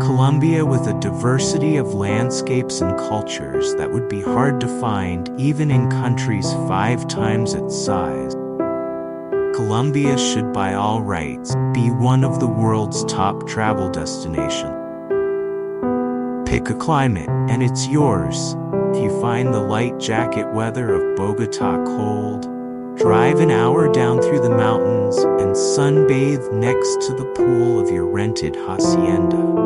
Colombia with a diversity of landscapes and cultures that would be hard to find even in countries 5 times its size. Colombia should by all rights be one of the world's top travel destinations. Pick a climate, and it's yours. If you find the light jacket weather of Bogotá cold, drive an hour down through the mountains and sunbathe next to the pool of your rented hacienda.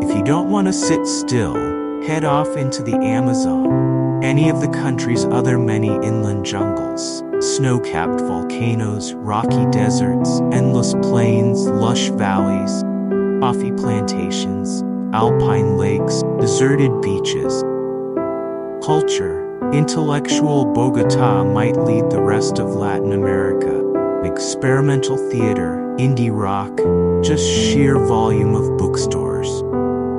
If you don't want to sit still, head off into the Amazon, any of the country's other many inland jungles, snow-capped volcanoes, rocky deserts, endless plains, lush valleys, coffee plantations, alpine lakes, deserted beaches. Culture. Intellectual Bogotá might lead the rest of Latin America. Experimental theater, indie rock, just sheer volume of bookstores.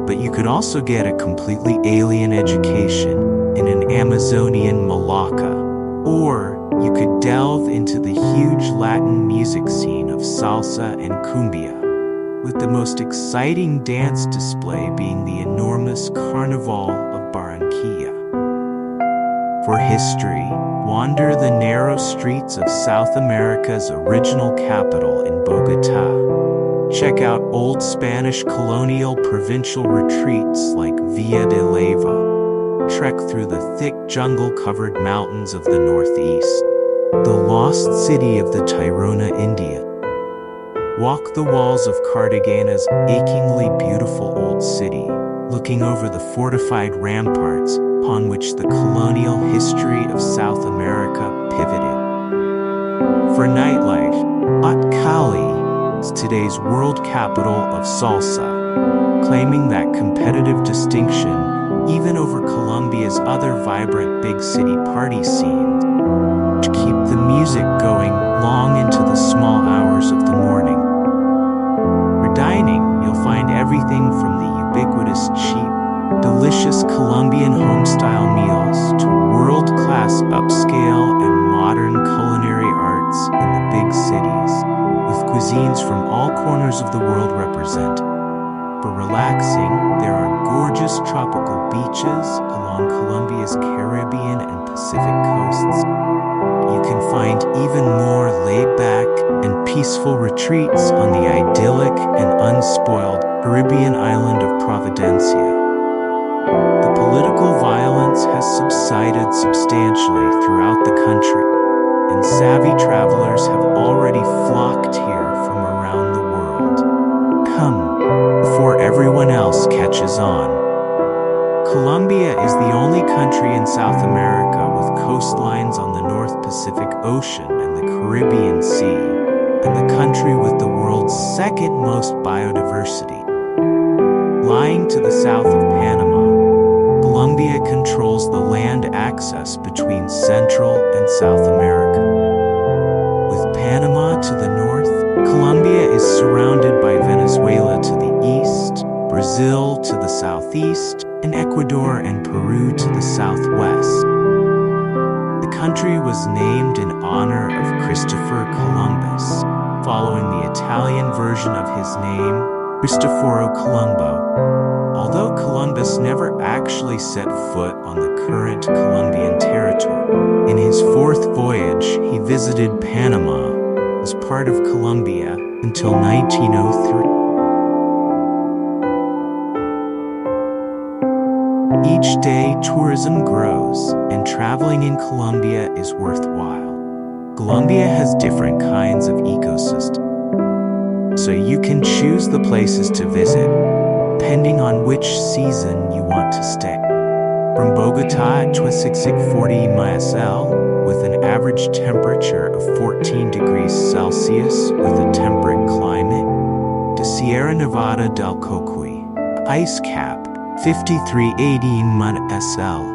But you could also get a completely alien education in an Amazonian Malacca. Or you could delve into the huge Latin music scene of salsa and cumbia, with the most exciting dance display being the enormous Carnival of Barranquilla. For history, wander the narrow streets of South America's original capital in Bogotá. Check out old Spanish colonial provincial retreats like Villa de Leyva. Trek through the thick jungle-covered mountains of the northeast, the lost city of the Tirona Indian. Walk the walls of Cartagena's achingly beautiful old city, looking over the fortified ramparts upon which the colonial history of South America pivoted. For nightlife, Cali is today's world capital of salsa, claiming that competitive distinction even over Colombia's other vibrant big city party scenes, which keep the music going long into the small hours of the morning. For dining, you'll find everything from the ubiquitous cheap, delicious Colombian home-style meals to world-class upscale and modern culinary arts in the big cities, with cuisines from all corners of the world represented. For relaxing, there are gorgeous tropical beaches along Colombia's Caribbean and Pacific coasts. You can find even more laid-back and peaceful retreats on the idyllic and unspoiled Caribbean island of Providencia. The political violence has subsided substantially throughout the country, and savvy travelers have already flocked here from around the world. Come, before everyone else catches on. Colombia is the only country in South America with coastlines on the North Pacific Ocean and the Caribbean Sea, and the country with the world's second most biodiversity. Lying to the south of Panama, Colombia controls the land access between Central and South America. With Panama to the north, Colombia is surrounded by Venezuela to the east, Brazil to the southeast, and Ecuador and Peru to the southwest. The country was named in honor of Christopher Columbus, following the Italian version of his name, Cristoforo Colombo. Although Columbus never actually set foot on the current Colombian territory, in his 4th voyage he visited Panama as part of Colombia until 1903. Each day tourism grows, and traveling in Colombia is worthwhile. Colombia has different kinds of ecosystems, so you can choose the places to visit, depending on which season you want to stay. From Bogotá at 2640 MSL, with an average temperature of 14 degrees Celsius with a temperate climate, to Sierra Nevada del Cocuy, ice cap, 5380 MSL.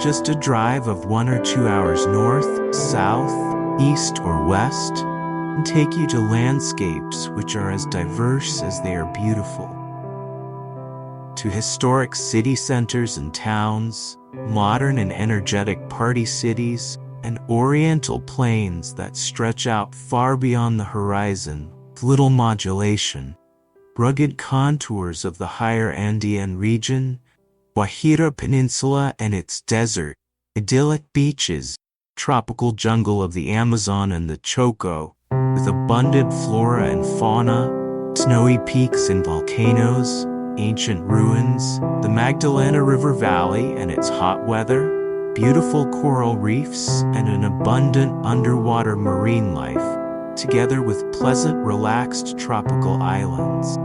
Just a drive of 1 or 2 hours north, south, east, or west, and take you to landscapes which are as diverse as they are beautiful. To historic city centers and towns, modern and energetic party cities, and oriental plains that stretch out far beyond the horizon with little modulation. rugged contours of the higher Andean region, Guajira Peninsula and its desert, idyllic beaches, tropical jungle of the Amazon and the Choco, with abundant flora and fauna, snowy peaks and volcanoes, ancient ruins, the Magdalena River Valley and its hot weather, beautiful coral reefs, and an abundant underwater marine life, together with pleasant, relaxed tropical islands,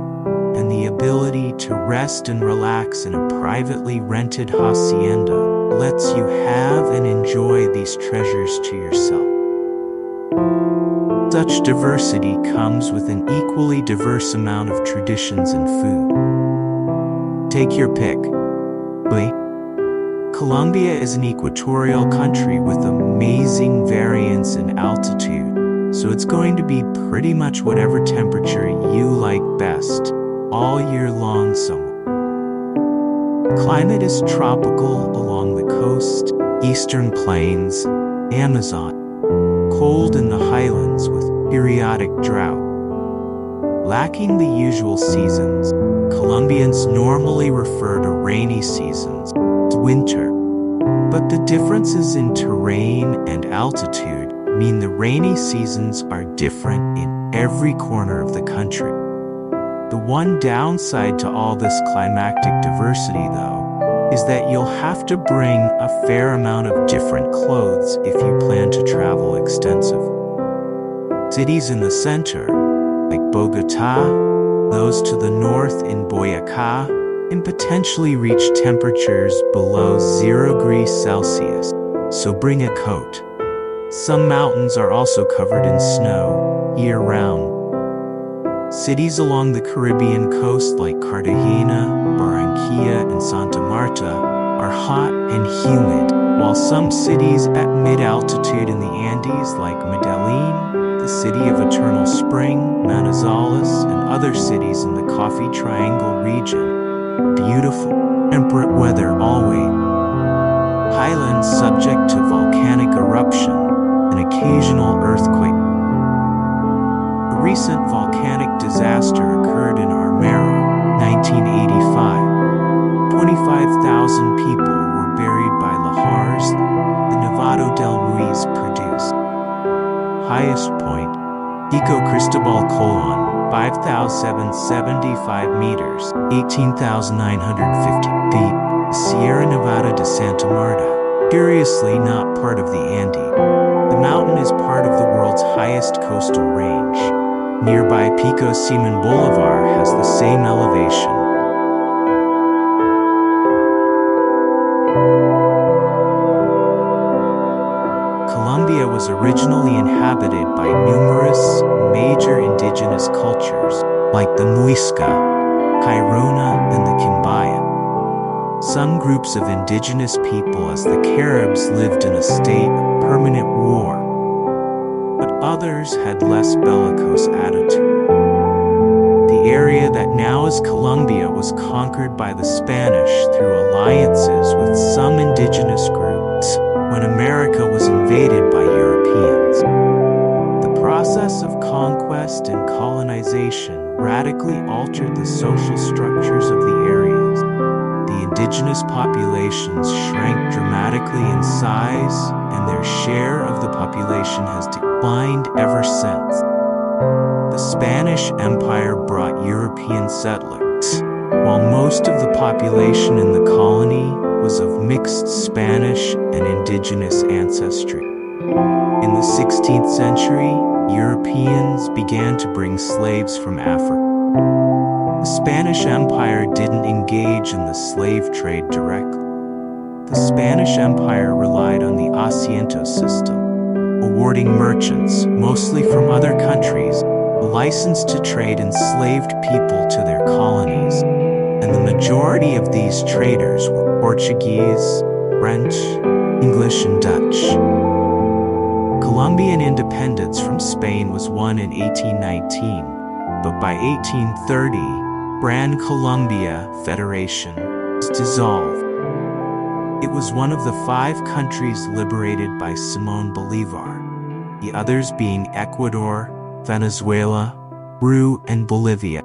and the ability to rest and relax in a privately rented hacienda lets you have and enjoy these treasures to yourself. Such diversity comes with an equally diverse amount of traditions and food. Take your pick. Colombia is an equatorial country with amazing variance in altitude, so it's going to be pretty much whatever temperature you like best, all year long somewhere. Climate is tropical along the coast, eastern plains, Amazon, cold in the highlands with periodic drought. Lacking the usual seasons, Colombians normally refer to rainy seasons as winter. But the differences in terrain and altitude mean the rainy seasons are different in every corner of the country. The one downside to all this climatic diversity, though, is that you'll have to bring a fair amount of different clothes if you plan to travel extensive. Cities in the center, like Bogotá, those to the north in Boyacá, can potentially reach temperatures below 0 degrees Celsius, so bring a coat. Some mountains are also covered in snow year-round. Cities along the Caribbean coast like Cartagena, Barranquilla, and Santa Marta are hot and humid, while some cities at mid-altitude in the Andes like Medellin, the city of eternal spring, Manizales, and other cities in the Coffee Triangle region, beautiful, temperate weather always. Highlands subject to volcanic eruption and occasional earthquake. A recent volcanic disaster occurred in Armero, 1985. 25,000 people were buried by lahars the Nevado del Ruiz produced. Highest point, Pico Cristobal Colon, 5,775 meters, 18,950 feet, Sierra Nevada de Santa Marta, curiously not part of the Andes. The mountain is part of the world's highest coastal range. Nearby Pico Simon Bolivar has the same elevation. Colombia was originally inhabited by numerous major indigenous cultures, like the Muisca, Cairona, and the Cumbia. Some groups of indigenous people, as the Caribs, lived in a state of permanent war, but others had less bellicose attitude. The area that now is Colombia was conquered by the Spanish through alliances with some indigenous groups when America was invaded by Europeans. The process of conquest and colonization radically altered the social structures of the areas. The indigenous populations shrank dramatically in size, and their share of the population has declined ever since. The Spanish Empire brought European settlers, while most of the population in the colony was of mixed Spanish and indigenous ancestry. In the 16th century, Europeans began to bring slaves from Africa. The Spanish Empire didn't engage in the slave trade directly. The Spanish Empire relied on the asiento system, awarding merchants, mostly from other countries, a license to trade enslaved people to their colonies, and the majority of these traders were Portuguese, French, English, and Dutch. Colombian independence from Spain was won in 1819, but by 1830, Gran Colombia Federation was dissolved. It was one of the 5 countries liberated by Simón Bolívar, the others being Ecuador, Venezuela, Peru, and Bolivia.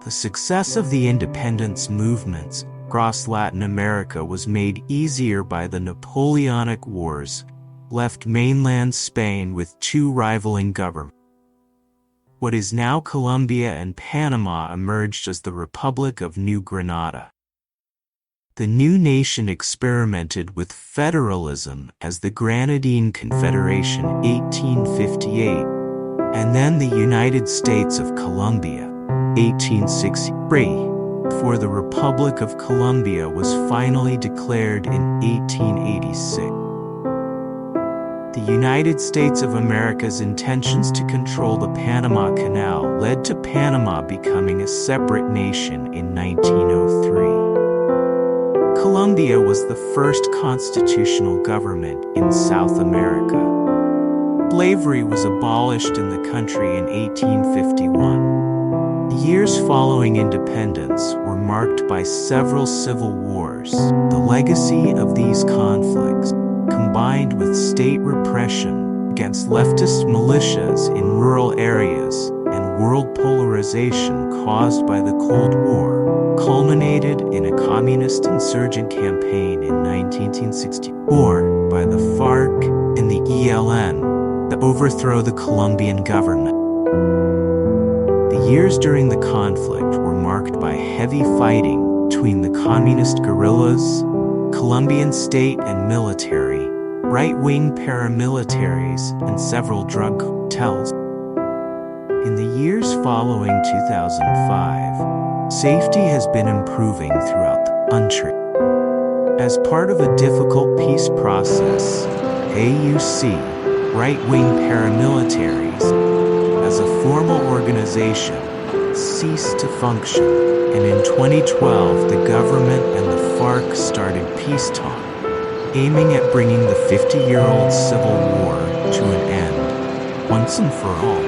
The success of the independence movements across Latin America was made easier by the Napoleonic Wars, left mainland Spain with two rivaling governments. What is now Colombia and Panama emerged as the Republic of New Granada. The new nation experimented with federalism as the Granadine Confederation 1858, and then the United States of Colombia 1863, before the Republic of Colombia was finally declared in 1886. The United States of America's intentions to control the Panama Canal led to Panama becoming a separate nation in 1903. Colombia was the first constitutional government in South America. Slavery was abolished in the country in 1851. The years following independence were marked by several civil wars. The legacy of these conflicts, combined with state repression against leftist militias in rural areas and world polarization caused by the Cold War, culminated in a communist insurgent campaign in 1964 by the FARC and the ELN to overthrow the Colombian government. The years during the conflict were marked by heavy fighting between the communist guerrillas, Colombian state and military, right-wing paramilitaries, and several drug cartels. In the years following 2005, safety has been improving throughout the country. As part of a difficult peace process, AUC, right-wing paramilitaries, as a formal organization, ceased to function, and in 2012 the government and the FARC started peace talks, aiming at bringing the 50-year-old civil war to an end, once and for all.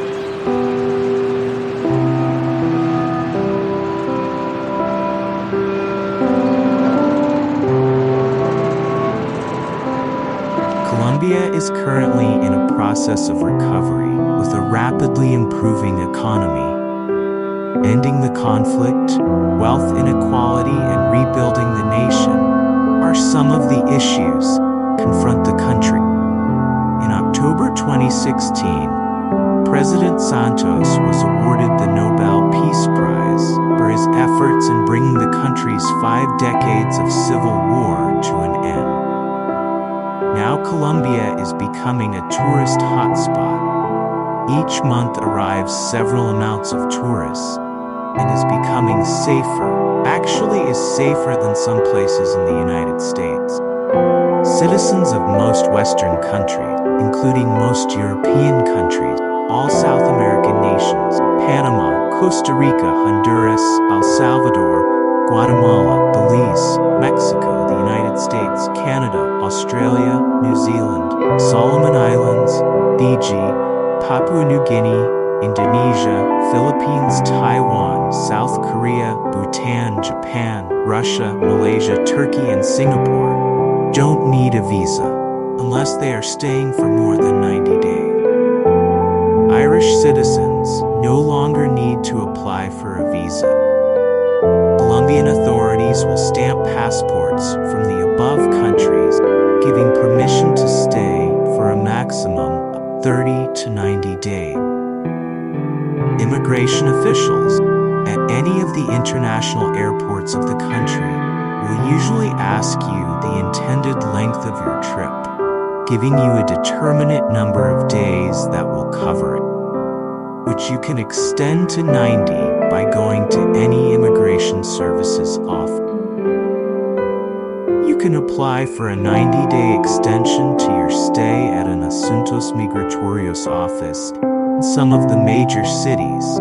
Colombia is currently in a process of recovery with a rapidly improving economy. Ending the conflict, wealth inequality, and rebuilding the nation are some of the issues confront the country. In October 2016, President Santos was awarded the Nobel Peace Prize for his efforts in bringing the country's 5 decades of civil war to an end. Now Colombia is becoming a tourist hotspot. Each month arrives several amounts of tourists and is becoming safer. Actually is safer than some places in the United States. Citizens of most Western countries, including most European countries, all South American nations, Panama, Costa Rica, Honduras, El Salvador, Guatemala, Belize, Mexico, the United States, Canada, Australia, New Zealand, Solomon Islands, Fiji, Papua New Guinea, Indonesia, Philippines, Taiwan, South Korea, Bhutan, Japan, Russia, Malaysia, Turkey, and Singapore don't need a visa unless they are staying for more than 90 days. Irish citizens no longer need to apply for a visa. Colombian authorities will stamp passports from the above countries, giving permission to stay for a maximum of 30 to 90 days. Immigration officials at any of the international airports of the country will usually ask you the intended length of your trip, giving you a determinate number of days that will cover it, which you can extend to 90 by going to any immigration services office. You can apply for a 90-day extension to your stay at an Asuntos Migratorios office in some of the major cities,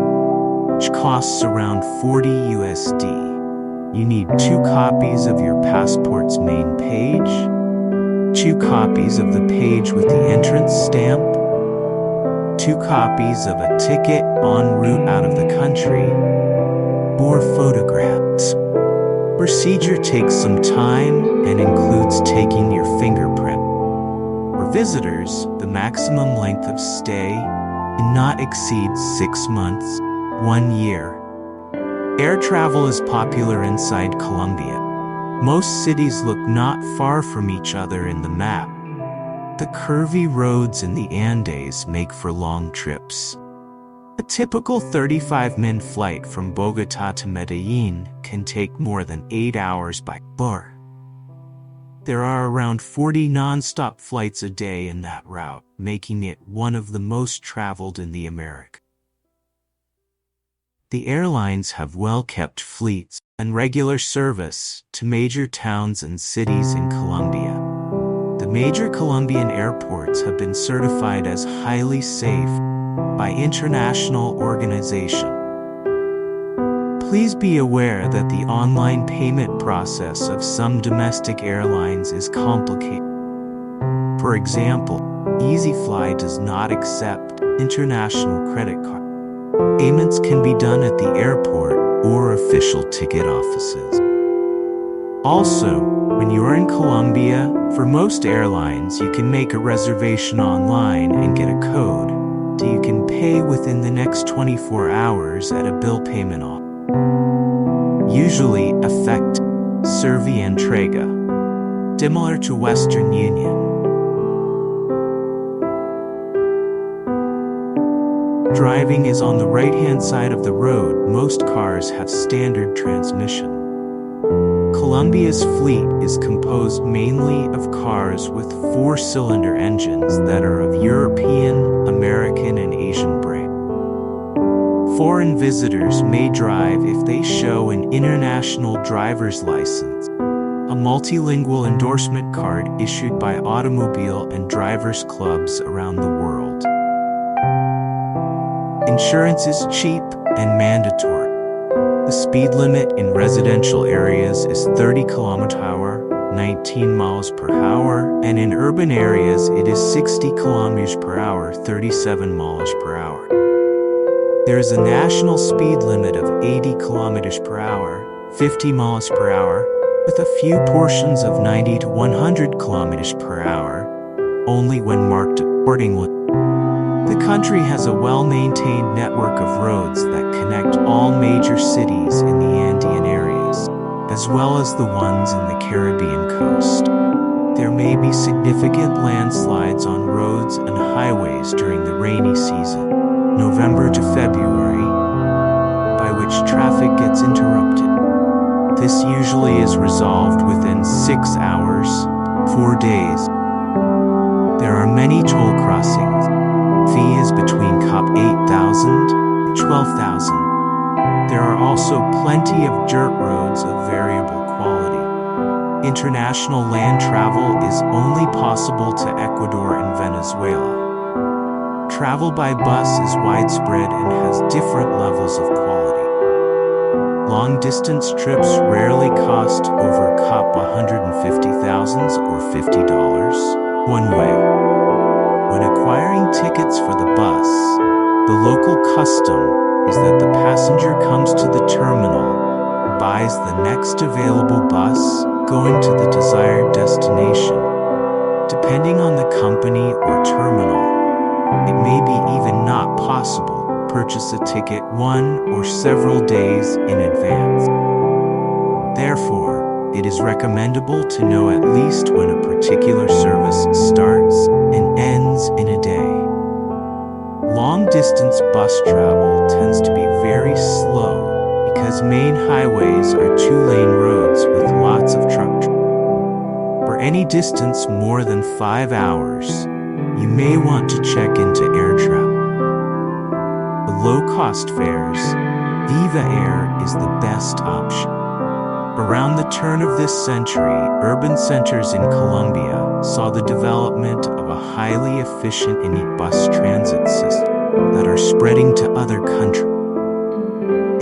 which costs around 40 USD. You need 2 copies of your passport's main page, 2 copies of the page with the entrance stamp, 2 copies of a ticket en route out of the country, 4 photographs. Procedure takes some time and includes taking your fingerprint. For visitors, the maximum length of stay cannot exceed 6 months, 1 year. Air travel is popular inside Colombia. Most cities look not far from each other in the map. The curvy roads in the Andes make for long trips. A typical 35-minute flight from Bogotá to Medellin can take more than 8 hours by car. There are around 40 non-stop flights a day in that route, making it one of the most traveled in the Americas. The airlines have well-kept fleets and regular service to major towns and cities in Colombia. The major Colombian airports have been certified as highly safe by international organizations. Please be aware that the online payment process of some domestic airlines is complicated. For example, EasyFly does not accept international credit cards. Payments can be done at the airport or official ticket offices. Also, when you are in Colombia, for most airlines you can make a reservation online and get a code, so you can pay within the next 24 hours at a bill payment office. Usually affect Servi Entrega, similar to Western Union. Driving is on the right-hand side of the road. Most cars have standard transmission. Colombia's fleet is composed mainly of cars with 4-cylinder engines that are of European, American, and Asian brand. Foreign visitors may drive if they show an international driver's license, a multilingual endorsement card issued by automobile and drivers clubs around the world. Insurance is cheap and mandatory. The speed limit in residential areas is 30 km/h, 19 miles per hour, and in urban areas it is 60 km/h, 37 miles per hour. There is a national speed limit of 80 km/h, 50 miles per hour, with a few portions of 90 to 100 km/h, only when marked accordingly. The country has a well-maintained network of roads that connect all major cities in the Andean areas, as well as the ones in the Caribbean coast. There may be significant landslides on roads and highways during the rainy season, November to February, by which traffic gets interrupted. This usually is resolved within 6 hours, 4 days. There are many toll crossings. Fee is between COP 8,000 and 12,000. There are also plenty of dirt roads of variable quality. International land travel is only possible to Ecuador and Venezuela. Travel by bus is widespread and has different levels of quality. Long-distance trips rarely cost over COP 150,000 or $50 one way. When acquiring tickets for the bus, the local custom is that the passenger comes to the terminal, buys the next available bus going to the desired destination. Depending on the company or terminal, it may be even not possible to purchase a ticket 1 or several days in advance. Therefore, it is recommendable to know at least when a particular service starts and ends in a day. Long-distance bus travel tends to be very slow because main highways are 2-lane roads with lots of truck traffic. For any distance more than 5 hours, you may want to check into air travel. For low-cost fares, Viva Air is the best option. Around the turn of this century, urban centers in Colombia saw the development of a highly efficient bus transit system that are spreading to other countries.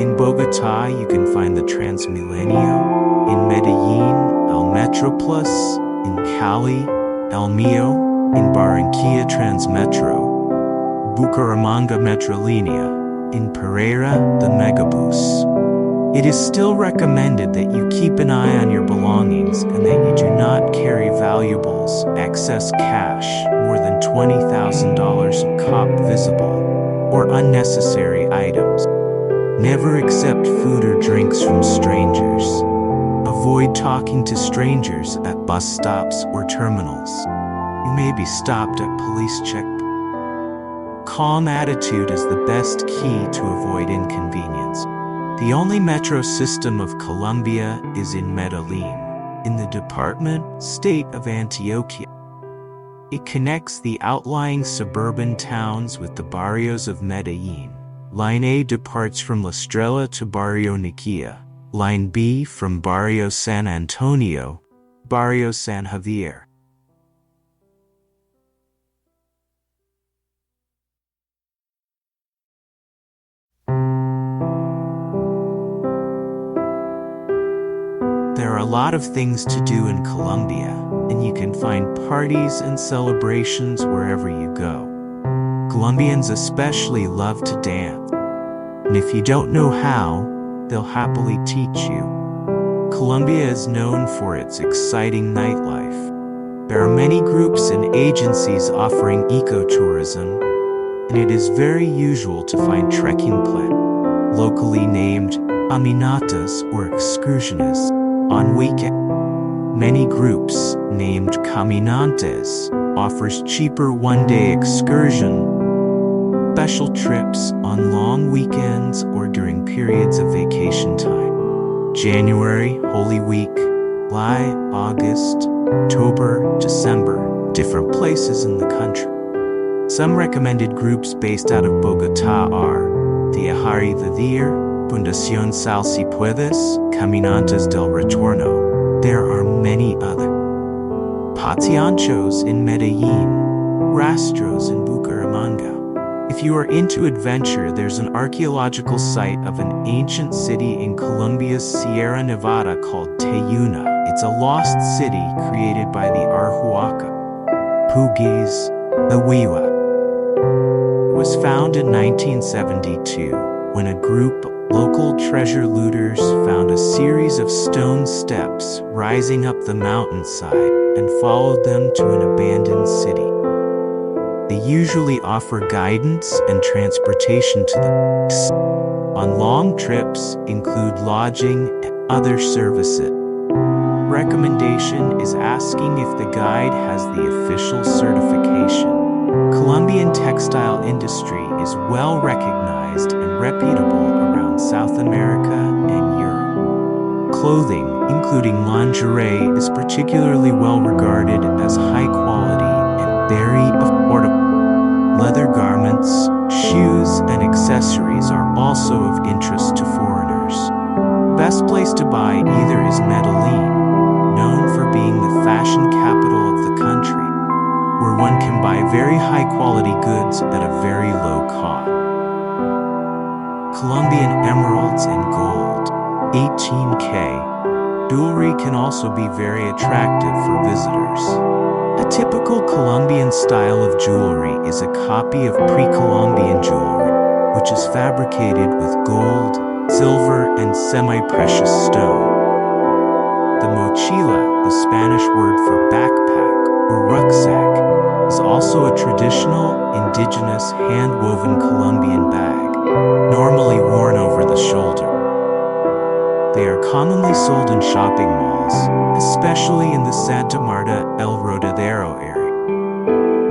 In Bogotá, you can find the Transmilenio, in Medellin, El Metroplus, in Cali, El Mio, in Barranquilla Transmetro, Bucaramanga Metrolínea, in Pereira, the Megabus. It is still recommended that you keep an eye on your belongings and that you do not carry valuables, excess cash, more than $20,000 of COP visible, or unnecessary items. Never accept food or drinks from strangers. Avoid talking to strangers at bus stops or terminals. You may be stopped at police checkpoints. Calm attitude is the best key to avoid inconvenience. The only metro system of Colombia is in Medellin, in the department, state of Antioquia. It connects the outlying suburban towns with the barrios of Medellin. Line A departs from La Estrella to Barrio Niquia. Line B from Barrio San Antonio, Barrio San Javier. There are a lot of things to do in Colombia, and you can find parties and celebrations wherever you go. Colombians especially love to dance, and if you don't know how, they'll happily teach you. Colombia is known for its exciting nightlife. There are many groups and agencies offering ecotourism, and it is very usual to find trekking plans, locally named caminatas or excursiones, on weekends. Many groups, named caminantes, offers cheaper one-day excursion, special trips on long weekends or during periods of vacation time. January, Holy Week, July, August, October, December, different places in the country. Some recommended groups based out of Bogotá are Viajar y Vivir, Fundación Sal Si Puedes, Caminantes del Retorno. There are many other. Patianchos in Medellin, Rastros in Bucaramanga. If you are into adventure, there's an archaeological site of an ancient city in Colombia's Sierra Nevada called Tayuna. It's a lost city created by the Arhuaca, Pugues, the Wiwa. It was found in 1972 when a group of local treasure looters found a series of stone steps rising up the mountainside and followed them to an abandoned city. They usually offer guidance and transportation to them. On long trips include lodging and other services. Recommendation is asking if the guide has the official certification. Colombian textile industry is well recognized and reputable around South America and Europe. Clothing, including lingerie, is particularly well regarded as high quality and very affordable. Leather garments, shoes, and accessories are also of interest to foreigners. Best place to buy either is Medellin, known for being the fashion capital of the country, where one can buy very high-quality goods at a very low cost. Colombian emeralds and gold, 18K. Jewelry can also be very attractive for visitors. A typical Colombian style of jewelry is a copy of pre-Columbian jewelry, which is fabricated with gold, silver, and semi-precious stone. The mochila, the Spanish word for backpack or rucksack, is also a traditional, indigenous, hand-woven Colombian bag, normally worn over the shoulder. They are commonly sold in shopping malls, especially in the Santa Marta El Rodadero area.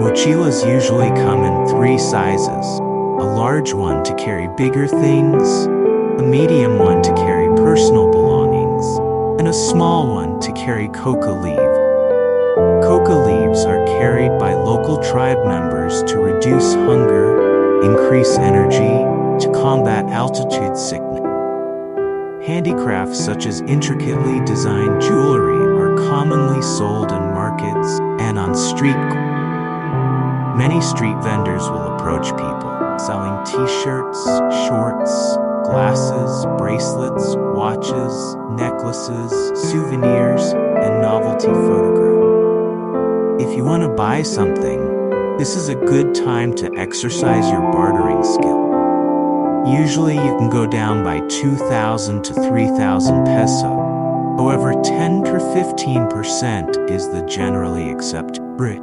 Mochilas usually come in 3 sizes: a large one to carry bigger things, a medium one to carry personal belongings, and a small one to carry coca leaf. Coca leaves are carried by local tribe members to reduce hunger, increase energy, to combat altitude sickness. Handicrafts such as intricately designed jewelry are commonly sold in markets and on street corners. Many street vendors will approach people, selling t-shirts, shorts, glasses, bracelets, watches, necklaces, souvenirs, and novelty photographs. If you want to buy something, this is a good time to exercise your bartering skill. Usually you can go down by 2,000 to 3,000 peso. However, 10 to 15% is the generally accepted rate.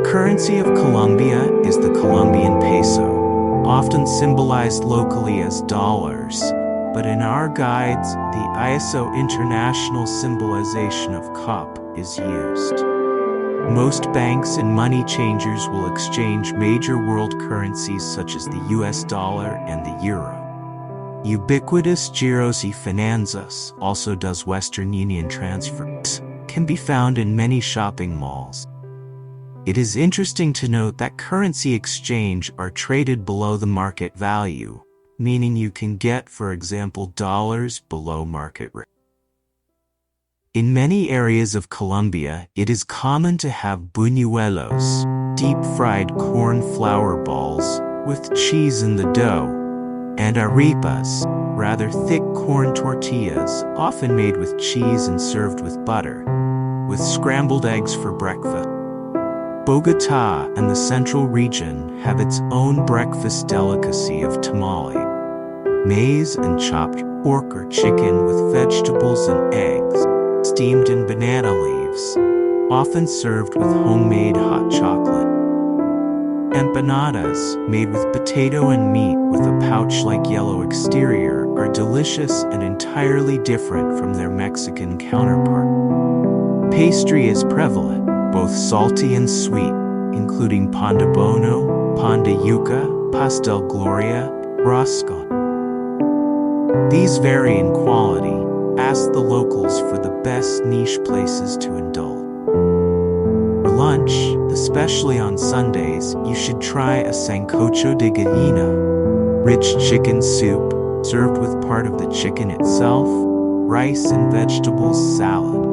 currency of Colombia is the Colombian peso, often symbolized locally as dollars, but in our guides, the ISO international symbolization of COP is used. Most banks and money changers will exchange major world currencies such as the US dollar and the euro. Ubiquitous Giros y Finanzas also does Western Union transfers, can be found in many shopping malls. It is interesting to note that currency exchange are traded below the market value, meaning you can get, for example, dollars below market rate. In many areas of Colombia, it is common to have buñuelos, deep-fried corn flour balls, with cheese in the dough, and arepas, rather thick corn tortillas, often made with cheese and served with butter, with scrambled eggs for breakfast. Bogotá and the central region have its own breakfast delicacy of tamale, maize and chopped pork or chicken with vegetables and eggs, steamed in banana leaves, often served with homemade hot chocolate. Empanadas, made with potato and meat with a pouch-like yellow exterior, are delicious and entirely different from their Mexican counterpart. Pastry is prevalent, both salty and sweet, including pan de bono, pan de yuca, pastel gloria, roscon. These vary in quality. Ask the locals for the best niche places to indulge. For lunch, especially on Sundays, you should try a sancocho de gallina, rich chicken soup, served with part of the chicken itself, rice and vegetables salad.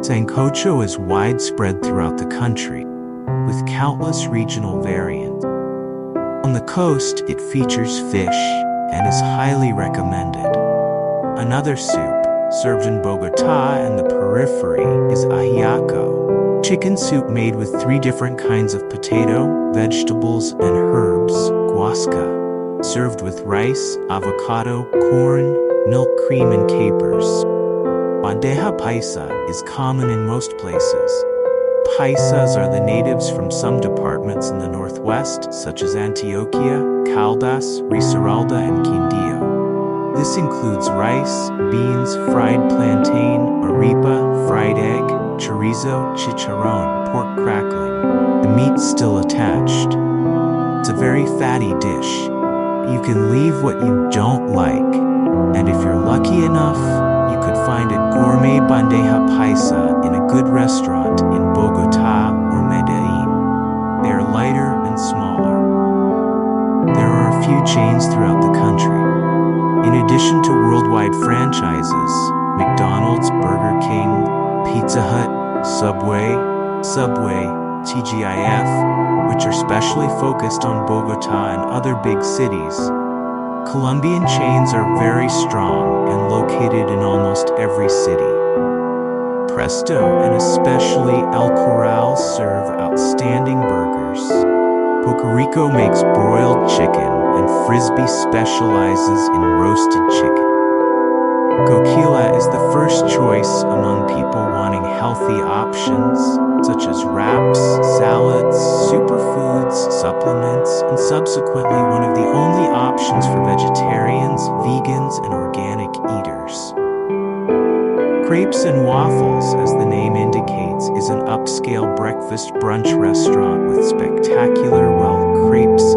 Sancocho is widespread throughout the country, with countless regional variants. On the coast, it features fish and is highly recommended. Another soup, served in Bogotá and the periphery, is ajiaco, chicken soup made with 3 different kinds of potato, vegetables, and herbs, guasca, served with rice, avocado, corn, milk cream, and capers. Bandeja paisa is common in most places. Paisas are the natives from some departments in the northwest, such as Antioquia, Caldas, Risaralda, and Quindío. This includes rice, beans, fried plantain, arepa, fried egg, chorizo, chicharrón, pork crackling, the meat still attached. It's a very fatty dish. You can leave what you don't like, and if you're lucky enough, you could find a gourmet bandeja paisa in a good restaurant in Bogotá or Medellín. They are lighter and smaller. There are a few chains throughout the country. In addition to worldwide franchises, McDonald's, Burger King, Pizza Hut, Subway, TGIF, which are specially focused on Bogotá and other big cities, Colombian chains are very strong and located in almost every city. Presto and especially El Corral serve outstanding burgers. Pocarico makes broiled chicken, and Frisbee specializes in roasted chicken. Coquila is the first choice among people wanting healthy options, such as wraps, salads, superfoods, supplements, and subsequently one of the only options for vegetarians, vegans, and organic eaters. Crepes and Waffles, as the name indicates, is an upscale breakfast brunch restaurant with spectacular, crepes